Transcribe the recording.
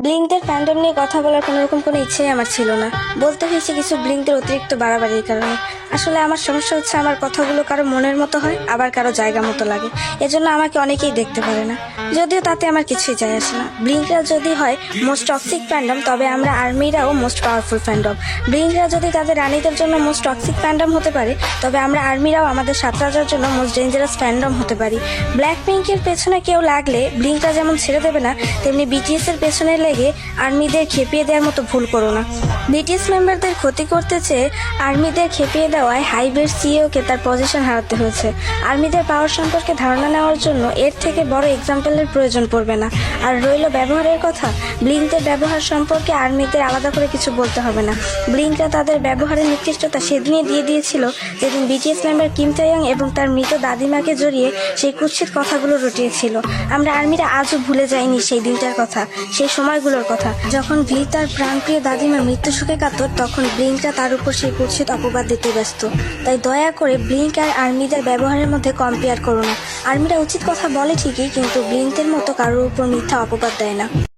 ব্লিঙ্কদের fandom নিয়ে কথা বলার কোনো ইচ্ছেই আমার ছিল না। বলতে হয়েছে কিছু ব্লিঙ্কদের অতিরিক্ত বাড়াবাড়ির কারণে। আসলে আমার সমস্যা হচ্ছে আমার কথাগুলো কারো মনের মতো হয়, আবার কারো জায়গা মতো লাগে। এজন্য আমাকে অনেকেই দেখতে পারে না, যদিও তাতে আমার কিছুই যায় আসে না। ব্লিঙ্করা যদি হয় মোস্ট টক্সিক ফ্যান্ডম, তবে আমরা আর্মিরাও মোস্ট পাওয়ারফুল ফ্যান্ডম। ব্লিঙ্করা যদি তাদের রানীদের জন্য মোস্ট টক্সিক ফ্যান্ডম হতে পারে, তবে আমরা আর্মিরাও আমাদের সাঁতরাজার জন্য মোস্ট ডেঞ্জারাস ফ্যান্ডম হতে পারি। ব্ল্যাক পিঙ্কের পেছনে কেউ লাগলে ব্লিঙ্করা যেমন ছেড়ে দেবে না, তেমনি বিটিএস এর পেছনে লেগে আর্মিদের খেপিয়ে দেওয়ার মতো ভুল করো না। বিটিএস মেম্বারদের ক্ষতি করতে চেয়ে আর্মিদের খেপিয়ে দেওয়ায় হাইবের সিইওকে তার পজিশন হারাতে হয়েছে। আর্মিদের পাওয়ার সম্পর্কে ধারণা নেওয়ার জন্য এর থেকে বড় এক্সাম্পলের প্রয়োজন পড়বে না। আর রইল ব্যবহারের কথা, ব্লিঙ্কদের ব্যবহার সম্পর্কে আর্মিদের আলাদা করে কিছু বলতে হবে না। ব্লিঙ্করা তাদের ব্যবহারের নিকৃষ্টতা সেদিনই দিয়ে দিয়েছিল যেদিন বিটিএস মেম্বার কিম তাইয়াং এবং তার মৃত দাদিমাকে জড়িয়ে সেই কুৎসিত কথাগুলো রটিয়েছিল। আমরা আর্মিরা আজও ভুলে যাইনি সেই দিনটার কথা, সেই সময়গুলোর কথা। যখন ভি তার প্রাণপ্রিয় দাদিমার মৃত্যু সুখে কাতর, তখন ব্লিঙ্করা তার উপর সেই কুৎসিত অপবাদ দিতে ব্যস্ত। তাই দয়া করে ব্লিঙ্ক আর আর্মিদের ব্যবহারের মধ্যে কম্পেয়ার করো না। আর্মিরা উচিত কথা বলে ঠিকই, কিন্তু ব্লিঙ্কদের মতো কারোর উপর মিথ্যা অপবাদ দেয় না।